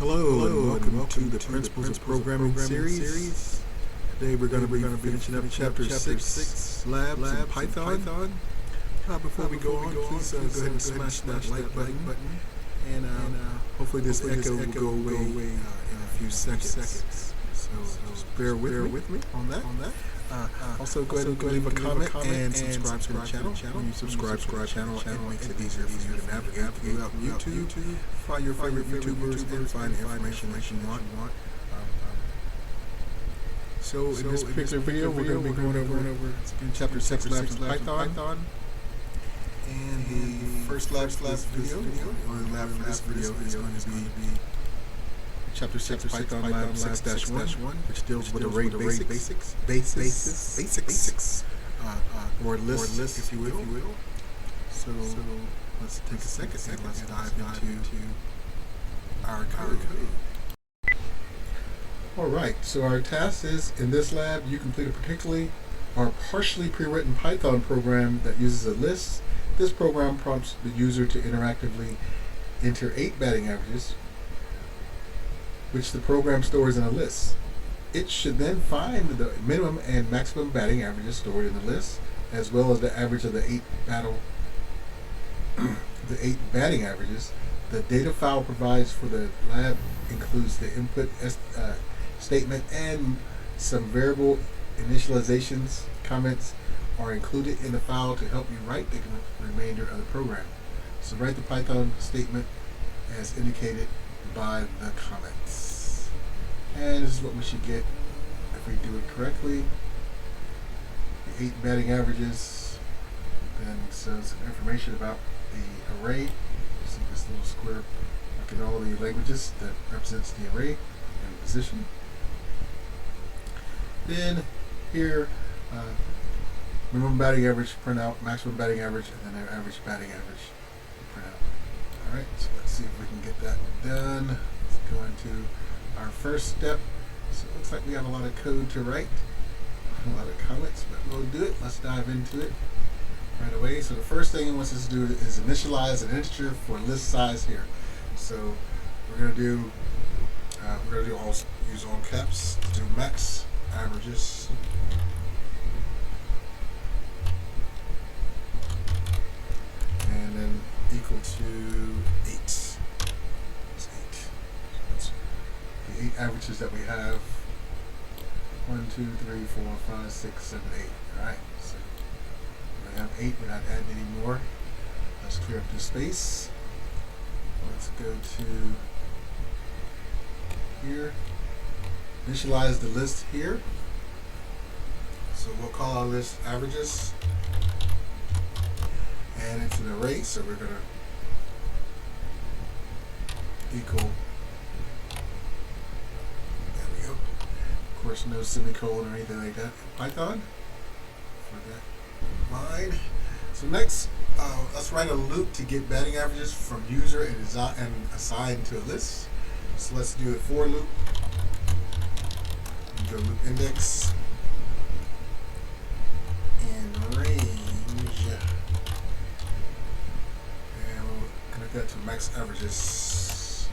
Hello and welcome to the Principles of Programming series. Today we're going to be finishing up Chapter 6, Labs in Python. Before we go on, please go ahead and smash that like button. And hopefully this echo will go away in a few seconds. So just bear with me on that. Also, go ahead and leave a comment and subscribe to the channel. When you subscribe to the channel, it makes it easier for you to navigate throughout YouTube, find your favorite YouTubers, and find information that you want. So in this particular video, we're going to be going over Chapter 6, Labs in Python. And the first lab video, or the lab for this video, is going to be Chapter 6, Python Lab 6-1, which deals with array basics, or lists, if you will. So let's take a second and let's dive into our code. Alright, so our task is, in this lab, you complete a particularly or partially pre-written Python program that uses a list. This program prompts the user to interactively enter 8 batting averages, which the program stores in a list. It should then find the minimum and maximum batting averages stored in the list, as well as the average of the 8 batting averages. The data file provides for the lab includes the input statement, and some variable initializations. Comments are included in the file to help you write the remainder of the program. So write the Python statement as indicated by the comments. And this is what we should get if we do it correctly. The 8 batting averages, then some information about the array. See this little square, look at all the languages that represents the array and position. Then here, minimum batting average print out, maximum batting average, and then their average batting average print out. Alright, so let's see if we can get that done. Let's go into our first step. So it looks like we have a lot of code to write, a lot of comments, but we'll do it. Let's dive into it right away. So the first thing it wants us to do is initialize an integer for list size here. So we're going to do use all caps to do max averages. And then equal to 8. That's 8. So that's the 8 averages that we have. 1, 2, 3, 4, 5, 6, 7, 8. Alright, so we have 8, we're not adding any more. Let's clear up this space. Let's go to here. Initialize the list here. So we'll call our list averages. And it's an array, so we're going to equal, there we go. Of course, no semicolon or anything like that in Python for that line. So next, let's write a loop to get batting averages from user and assign to a list. So let's do a for loop. Go loop index and range. That to max averages. So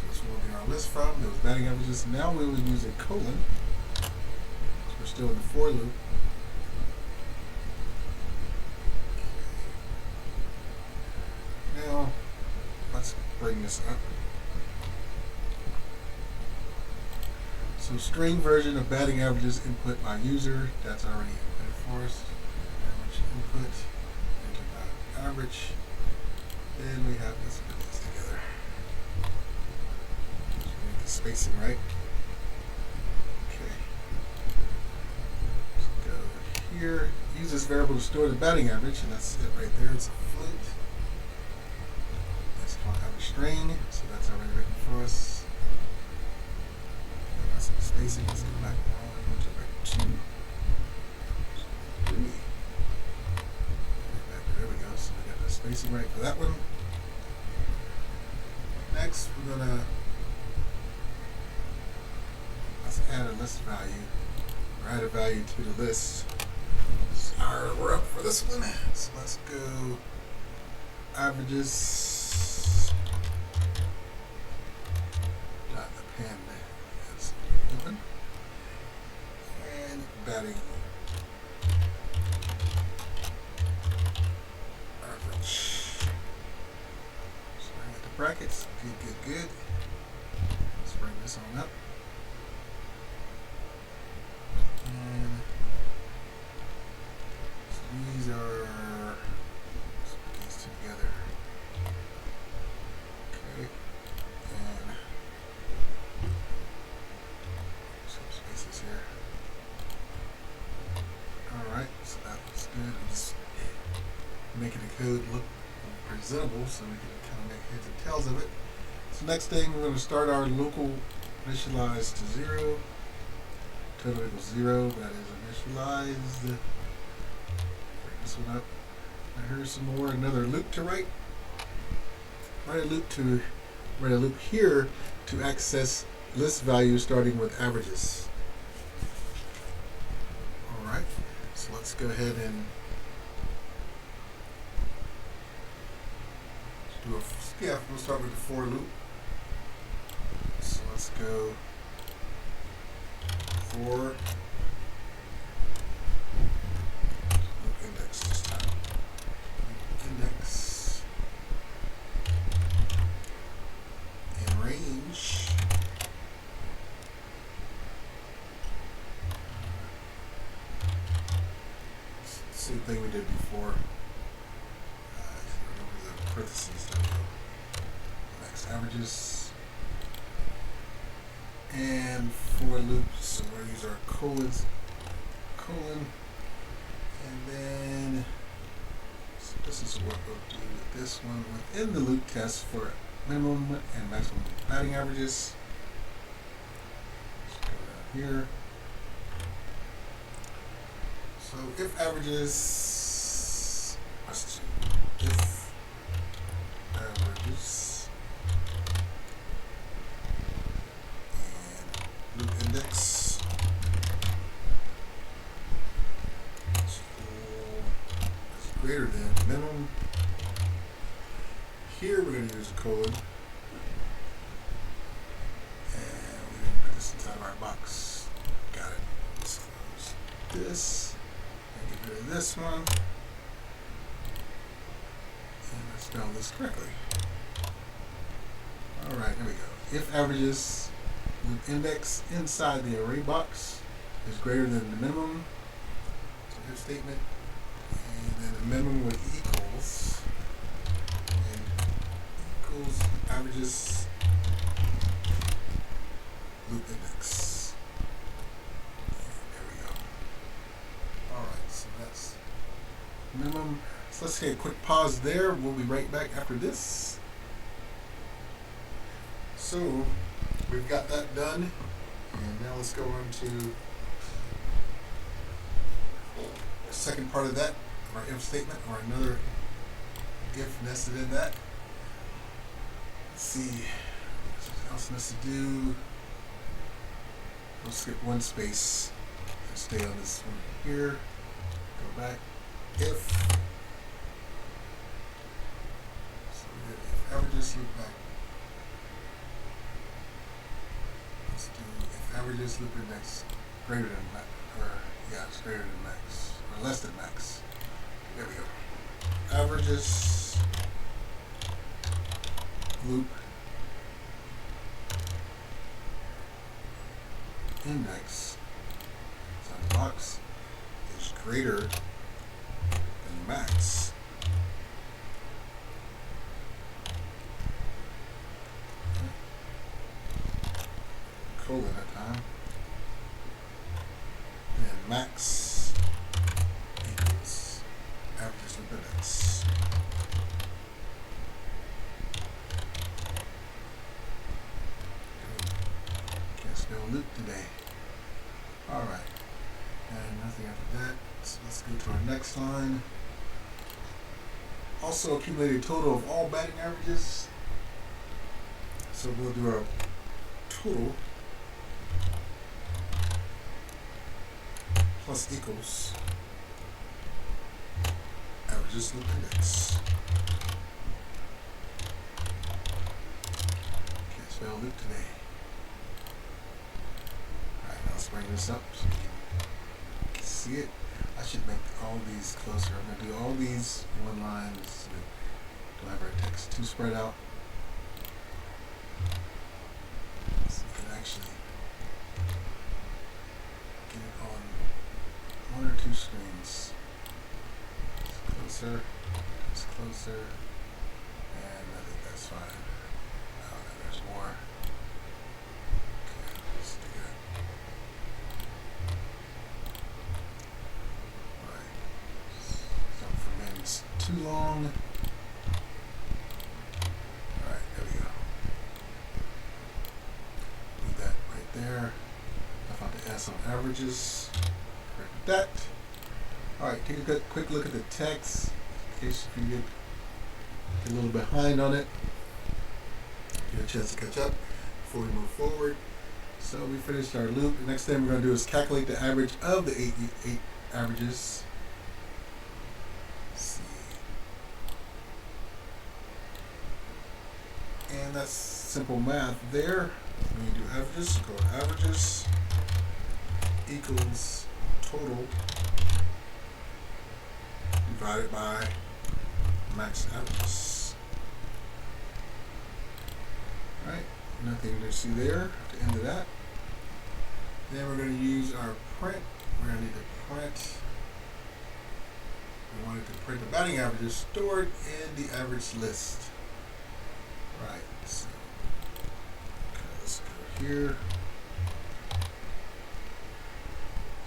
that's where we'll get our list from, those batting averages. Now we will use a colon. So we're still in the for loop. Now let's bring this up. So string version of batting averages input by user, that's already input for us. Average input. Average, and we have, let's put this together. So make the spacing right. Okay. So go here. Use this variable to store the batting average, and that's it right there. It's a float. That's called average string, so that's already written for us. And that's the spacing. Let's go back 1 to 2. Spacing right for that one. Next, we're gonna let's add a list value, or add a value to the list. Alright, we're up for this one. So let's go averages And that's open. And batting average. So I got the brackets. Good. Let's bring this on up. And so these are, let's put these two together. Okay. And some spaces here. Alright, so that looks good. I'm just making the code look presentable so we can kind of make heads and tails of it. So next thing, we're going to start our local initialize to 0. Total equals 0. That is initialized. Bring this one up. Now here's some more. Another loop to write. Write a loop here to access list values starting with averages. All right. So let's go ahead and we'll start with the for loop. So let's go for loop index this time. Loop index and range. Same thing we did before. Remember the parentheses that max averages. And for loops, so we're going to use our colon, and then so this is what we'll do with this one within the loop test for minimum and maximum batting averages. Let's go down here. So if averages, if averages and loop index is greater than minimum. Here we're going to use a colon, and we're going to put this inside of our box. Got it. Let's close this. Get rid of this one, and let's spell this correctly. Alright, here we go. If averages loop index inside the array box is greater than the minimum, so if statement, and then the minimum would equals, and equals averages loop index. That's minimum. So let's take a quick pause there. We'll be right back after this. So we've got that done, and now let's go on to the second part of that, our if statement, or another if nested in that. Let's see what else needs to do. We'll skip one space and stay on this one here. Go back. If averages loop back. Let's do if averages loop index greater than max, it's greater than max or less than max. There we go. Averages loop index inside the box is greater than max. Colon that time. And max equals averages loop index. Can't spell loop today. Alright. And nothing after that. So let's go to our next line. Also accumulated total of all batting averages. So we'll do our total plus equals averages loop index. Can't spell loop today. Let's bring this up so you can see it. I should make all these closer. I'm going to do all these one lines so that don't have our text too spread out. So you can actually get it on one or two screens. It's closer, it's closer, and I think that's fine. Oh, no, there's more. Okay, let's do that. Don't for minutes too long. Alright, there we go. Leave that right there. I found to add some averages. Correct that. Alright, take a quick look at the text in case you get a little behind on it. Get a chance to catch up before we move forward. So we finished our loop. The next thing we're going to do is calculate the average of the eight averages. Let's see. And that's simple math there. When you do averages, go to averages equals total divided by max averages. Alright, nothing to see there at the end of that. Then we're going to use our print. We're going to need to print. We wanted to print the batting averages stored in the average list. Right, so okay, let's go here.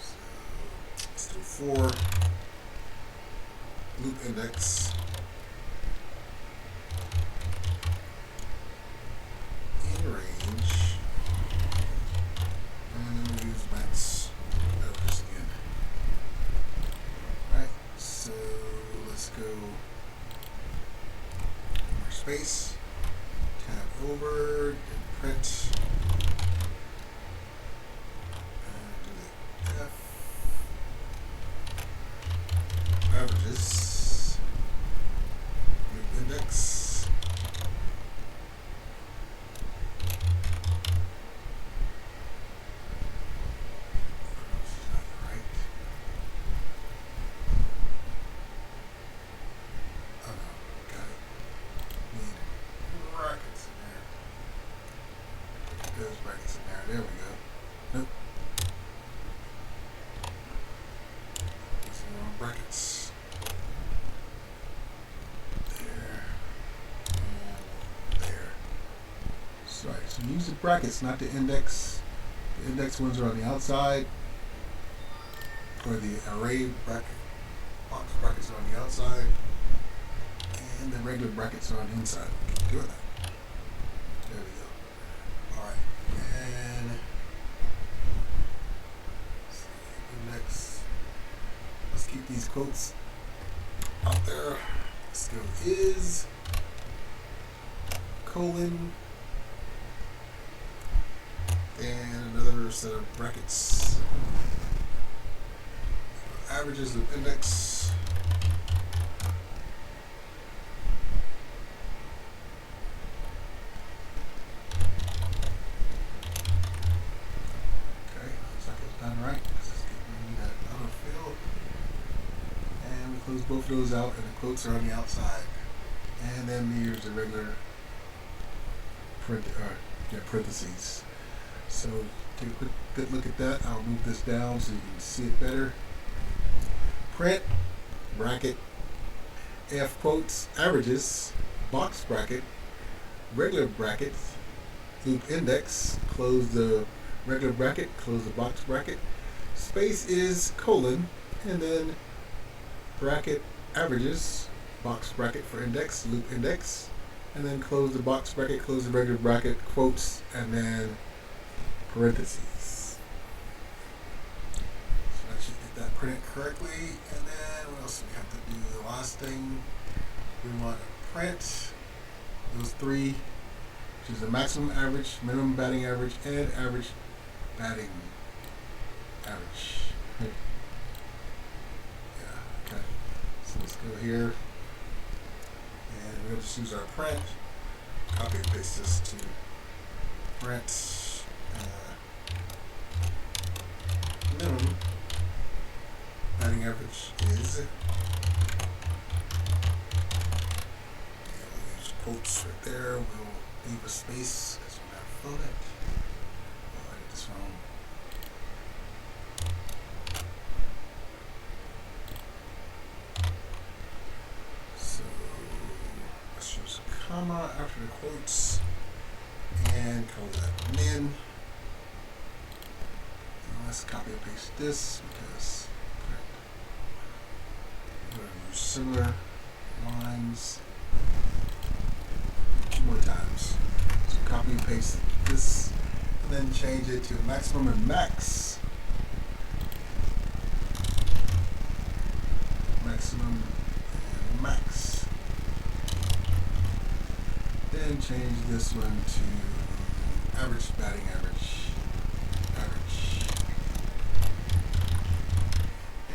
So let's do 4 loop index in range, and then we'll use max averages again. Right, so let's go more space, tab over, and print, and do the F averages, loop index, right. Oh no, got it. Need brackets in there. Put those brackets in there. There we go. Nope. These are the wrong brackets. There. And there. So, right, so use the brackets, not the index. The index ones are on the outside. Or the array bracket. Box brackets are on the outside. And the regular brackets are on the inside. Keep doing that. There we go. Alright. And index. Let's keep these quotes out there. Let's go is colon and another set of brackets. Averages of index. Okay, looks like it's done right because it's giving me that autofill. And we close both of those out, and the quotes are on the outside. And then here's the regular parentheses. So take a quick good look at that. I'll move this down so you can see it better. Print, bracket, F quotes, averages, box bracket, regular bracket, loop index, close the regular bracket, close the box bracket, space is colon, and then bracket averages, box bracket for index, loop index, and then close the box bracket, close the regular bracket, quotes, and then parentheses. So I should get that printed correctly. And then what else do we have to do? The last thing, we want to print those three, which is the maximum average, minimum batting average, and average batting average. Yeah, okay. So let's go here. And we'll just use our print. Copy and paste this to print. minimum batting average is. And we'll use quotes right there. We'll leave a space because we're not fill it. Oh, I did this wrong. So let's use a comma after the quotes and call that min. And let's copy and paste this because we're going to use similar lines 2 more times. So copy and paste this and then change it to maximum and max. Maximum and max. Then change this one to average batting average. Average.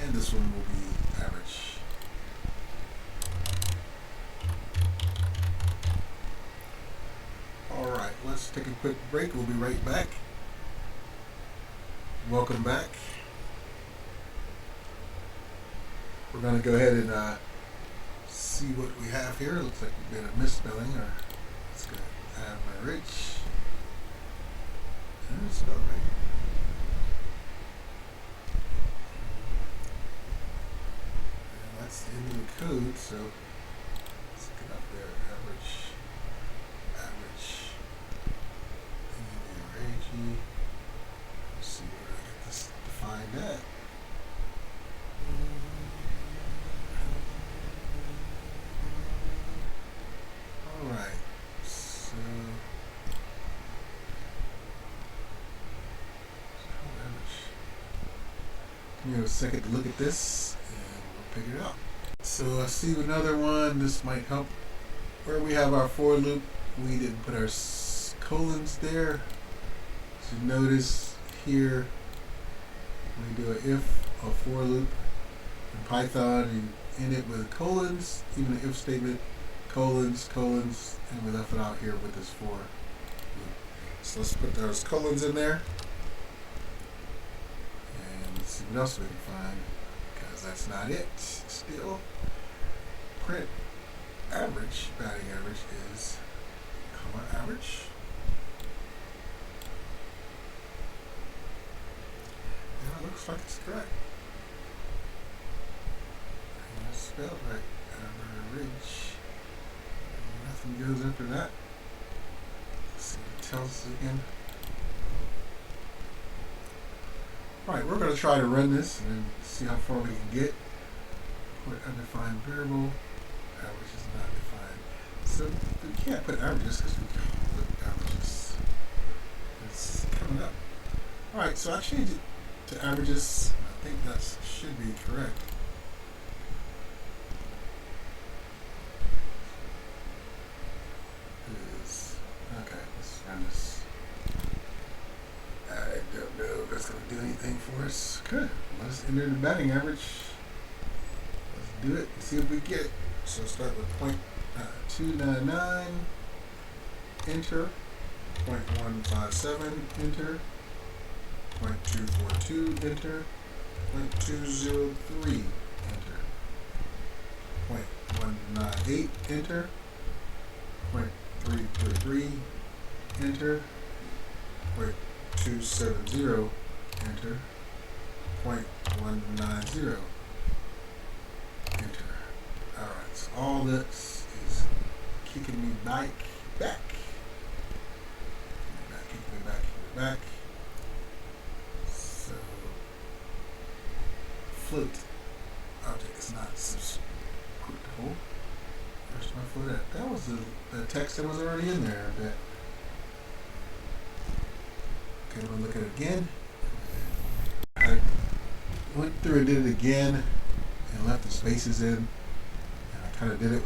And this one will be average. Alright, let's take a quick break. We'll be right back. Welcome back. We're going to go ahead and see what we have here. Looks like we made a misspelling. Or let's go average. And it's spelled right. And that's the end of the code, so let's get up there. Average. And let's see where I get this defined at. Alright, so give me a second to look at this and we'll pick it up. So I see another one. This might help. Where we have our for loop, we didn't put our colons there. So notice here we do an if or for loop in Python. You end it with colons, even the if statement, colons, and we left it out here with this for loop. So let's put those colons in there. And let's see what else we can find, because that's not it. Still, print average, batting average is comma average. And it looks like it's correct. And it's spelled right. Average. And nothing goes after that. Let's see what it tells us again. Alright, we're going to try to run this and see how far we can get. Put undefined variable. Average is not defined. So we can't put averages because we can't put averages. It's coming up. Alright, so I changed it to averages. I think that should be correct. Okay, let's run this. I don't know if that's going to do anything for us. Good. Let's enter the batting average. Let's do it and see if we get it. So start with 0.299, enter, 0.157, enter, 0.242, enter, 0.203, enter, 0.198, enter, 0.333, enter, 0.270, enter, 0.190, enter. Alright, so all this is kicking me back. Kicking me back. So, float object is not subscriptable. Where's my float at? That was the text that was already in there, I bet. Okay, I'm going to look at it again. I went through and did it again and left the spaces in. Kind of did it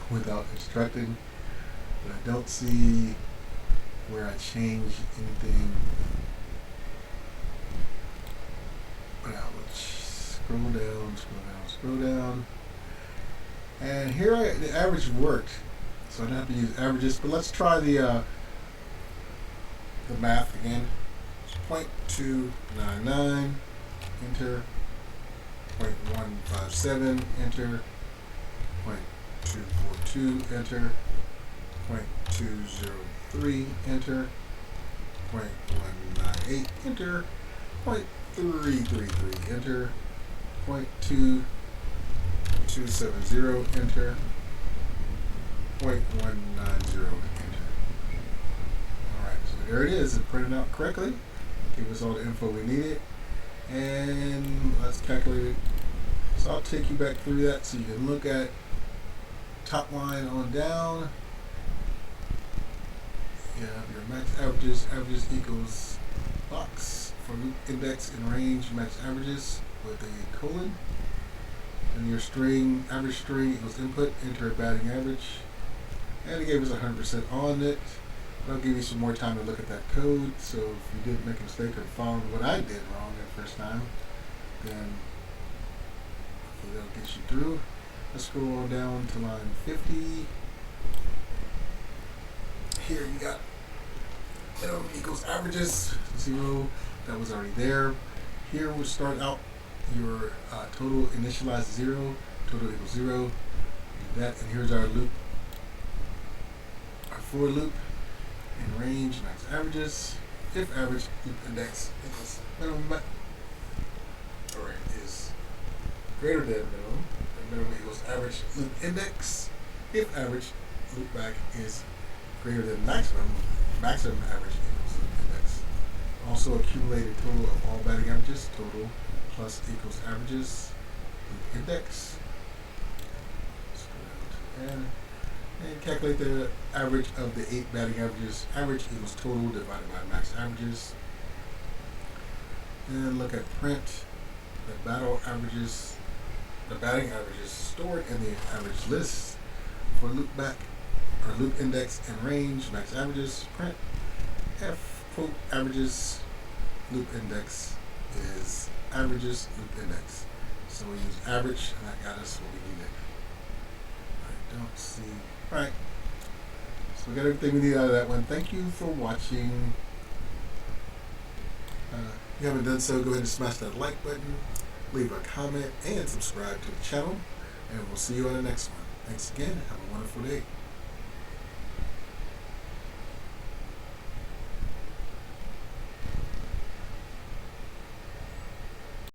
without instructing, but I don't see where I changed anything. But I'll scroll down, and here the average worked, so I don't have to use averages. But let's try the math again. It's 0.299 enter. 0.157, enter. 0.242, enter. 0.203, enter. 0.198, enter. 0.333, enter. 0.2270, enter. 0.190, enter. Alright, so there it is. It printed out correctly. Gave us all the info we needed. And let's calculate it. So I'll take you back through that so you can look at top line on down. You have your max averages. Averages equals box for loop index and range max averages with a colon. And your string, average string equals input, enter a batting average. And it gave us 100% on it. I'll give you some more time to look at that code. So if you did make a mistake or found what I did wrong the first time, then hopefully that'll get you through. Let's scroll on down to line 50. Here you got minimum equals averages, 0. That was already there. Here we'll start out your total initialized 0. Total equals 0. Do that, and here's our loop, our for loop. In range max averages. If average loop index equals minimum or is greater than minimum, then minimum equals average loop index. If average loop back is greater than maximum, maximum average equals loop index. Also accumulated total of all batting averages, total plus equals averages, loop index. Let's go down to N. And calculate the average of the 8 batting averages. Average equals total divided by max averages. And look at print the batting averages stored in the average list for loop back or loop index and range max averages. Print f quote averages loop index is averages loop index. So we use average, and that got us what we needed. I don't see. Alright, so we got everything we need out of that one. Thank you for watching. If you haven't done so, go ahead and smash that like button, leave a comment, and subscribe to the channel. And we'll see you on the next one. Thanks again. Have a wonderful day.